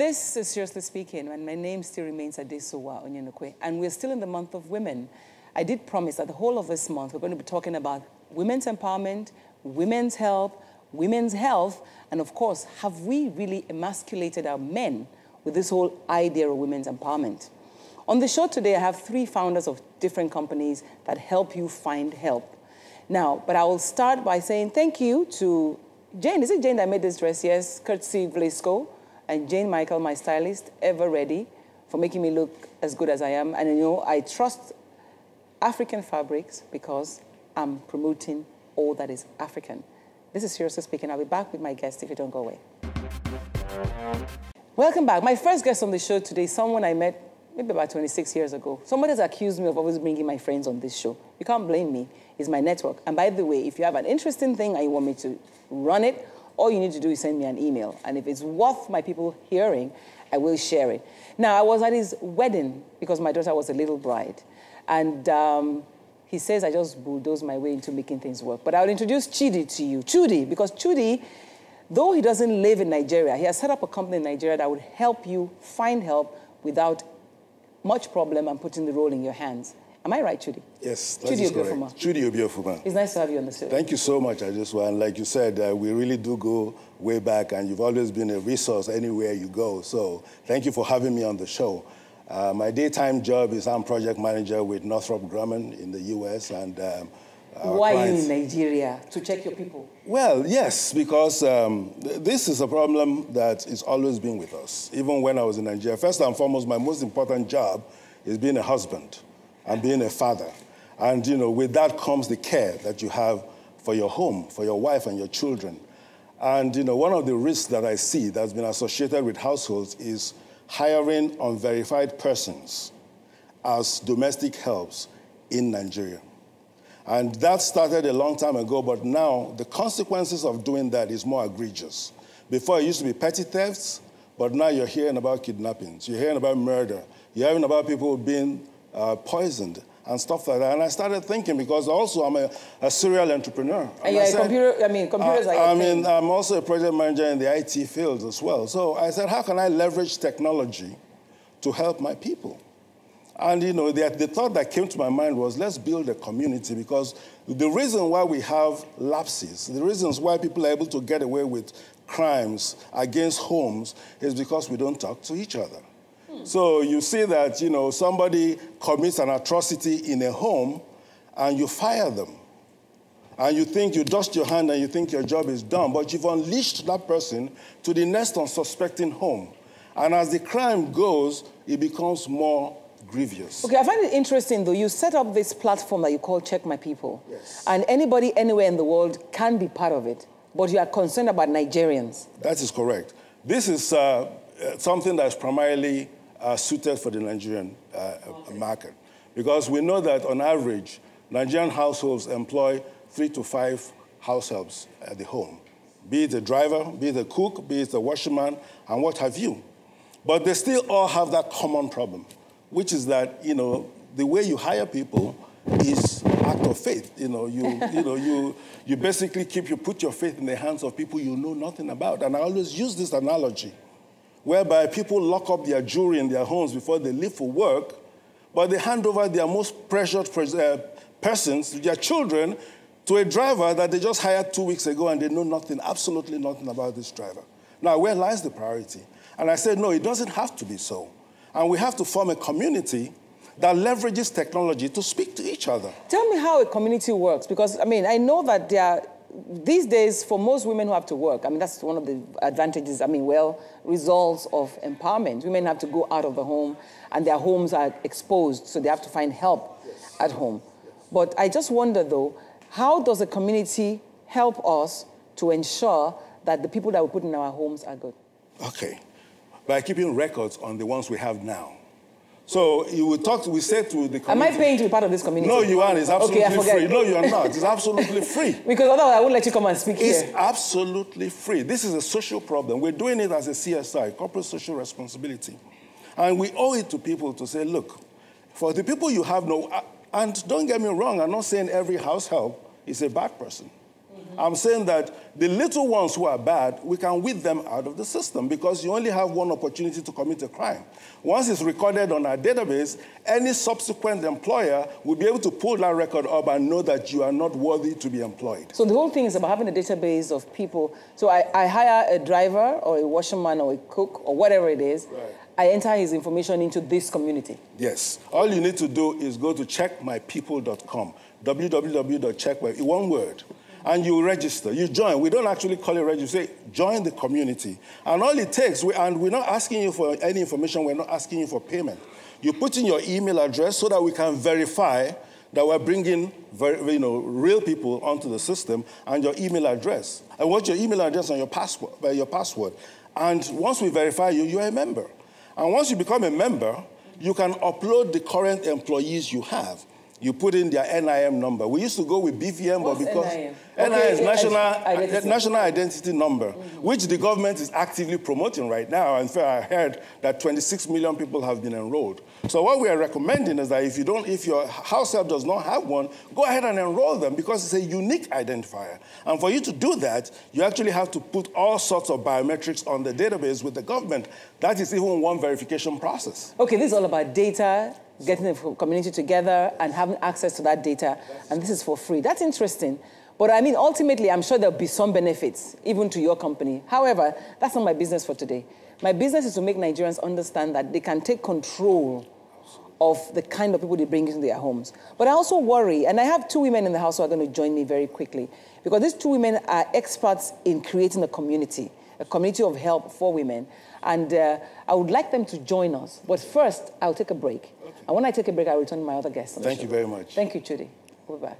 This is Seriously Speaking, and my name still remains Adesowa Onyenokwe, and we're still in the month of women. I did promise that the whole of this month we're going to be talking about women's empowerment, women's health, and of course, have we really emasculated our men with this whole idea of women's empowerment? On the show today, I have 3 founders of different companies that help you find help. Now, but I will start by saying thank you to Jane. Is it Jane that made this dress? Yes, courtesy Vlisco. And Jane Michael, my stylist, ever ready for making me look as good as I am. And you know, I trust African fabrics because I'm promoting all that is African. This is Seriously Speaking. I'll be back with my guest if you don't go away. Welcome back. My first guest on the show today is someone I met maybe about 26 years ago. Somebody has accused me of always bringing my friends on this show. You can't blame me. It's my network. And by the way, if you have an interesting thing and you want me to run it, all you need to do is send me an email. And if it's worth my people hearing, I will share it. Now, I was at his wedding because my daughter was a little bride. And he says I just bulldozed my way into making things work. But I'll introduce Chidi to you. Chudi, because Chudi, though he doesn't live in Nigeria, he has set up a company in Nigeria that would help you find help without much problem and putting the role in your hands. Am I right, Chudi? Yes, that is correct. Chudi Obiofuma. It's nice to have you on the show. Thank you so much, Adesowa. And like you said, we really do go way back, and you've always been a resource anywhere you go. So thank you for having me on the show. My daytime job is I'm project manager with Northrop Grumman in the U.S. and why are you in Nigeria? To check your people? Well, yes, because this is a problem that has always been with us, even when I was in Nigeria. First and foremost, my most important job is being a husband and being a father. And, you know, with that comes the care that you have for your home, for your wife and your children. And, you know, one of the risks that I see that's been associated with households is hiring unverified persons as domestic helps in Nigeria. And that started a long time ago, but now the consequences of doing that is more egregious. Before it used to be petty thefts, but now you're hearing about kidnappings, you're hearing about murder, you're hearing about people being poisoned and stuff like that. And I started thinking, because also I'm a serial entrepreneur. And you're a computers are your thing. I'm also a project manager in the IT field as well. So I said, how can I leverage technology to help my people? And, you know, the thought that came to my mind was, let's build a community, because the reason why we have lapses, the reasons why people are able to get away with crimes against homes is because we don't talk to each other. So you see that, you know, somebody commits an atrocity in a home and you fire them. And you think you dust your hand and you think your job is done, but you've unleashed that person to the next unsuspecting home. And as the crime goes, it becomes more grievous. Okay, I find it interesting, though. You set up this platform that you call Check My People. Yes. And anybody anywhere in the world can be part of it, but you are concerned about Nigerians. That is correct. This is something that's primarily suited for the Nigerian market. Because we know that on average, Nigerian households employ 3 to 5 house helps at the home. Be it a driver, be it a cook, be it a washerman, and what have you. But they still all have that common problem, which is that, you know, the way you hire people is act of faith. You know, you basically put your faith in the hands of people you know nothing about. And I always use this analogy, whereby people lock up their jewelry in their homes before they leave for work, but they hand over their most precious persons, their children, to a driver that they just hired 2 weeks ago, and they know nothing, absolutely nothing about this driver. Now, where lies the priority? And I said, no, it doesn't have to be so. And we have to form a community that leverages technology to speak to each other. Tell me how a community works, because, I mean, I know that these days, for most women who have to work, I mean, that's one of the advantages, results of empowerment. Women have to go out of the home, and their homes are exposed, so they have to find help at home. But I just wonder, though, how does a community help us to ensure that the people that we put in our homes are good? Okay. By keeping records on the ones we have now. So we said to the community... Am I paying to be part of this community? No, you aren't. It's absolutely free. No, you are not. It's absolutely free. Because otherwise I won't let you come and speak here. It's absolutely free. This is a social problem. We're doing it as a CSI, corporate social responsibility. And we owe it to people to say, look, for the people you have no... And don't get me wrong, I'm not saying every house help is a bad person. I'm saying that the little ones who are bad, we can weed them out of the system because you only have one opportunity to commit a crime. Once it's recorded on our database, any subsequent employer will be able to pull that record up and know that you are not worthy to be employed. So the whole thing is about having a database of people. So I hire a driver or a washerman or a cook or whatever it is. Right. I enter his information into this community. Yes. All you need to do is go to checkmypeople.com, www.checkmy, one word. And you register, you join. We don't actually call it register, we say join the community. And all it takes, and we're not asking you for any information, we're not asking you for payment. You put in your email address so that we can verify that we're bringing real people onto the system, and your email address. And what's your email address and your password. And once we verify you, you're a member. And once you become a member, you can upload the current employees you have. You put in their NIM number. We used to go with BVM, but because NIM? NIM is National Identity Number, which the government is actively promoting right now. And I heard that 26 million people have been enrolled. So what we are recommending is that if your house help does not have one, go ahead and enroll them because it's a unique identifier. And for you to do that, you actually have to put all sorts of biometrics on the database with the government. That is even one verification process. Okay, this is all about data, getting the community together and having access to that data, and this is for free. That's interesting. But I mean, ultimately, I'm sure there'll be some benefits, even to your company. However, that's not my business for today. My business is to make Nigerians understand that they can take control of the kind of people they bring into their homes. But I also worry, and I have two women in the house who are going to join me very quickly, because these two women are experts in creating a community of help for women. And I would like them to join us. But first, I'll take a break. Okay. And when I take a break, I'll return to my other guests. Thank you very much. Thank you, Chudi. We'll be back.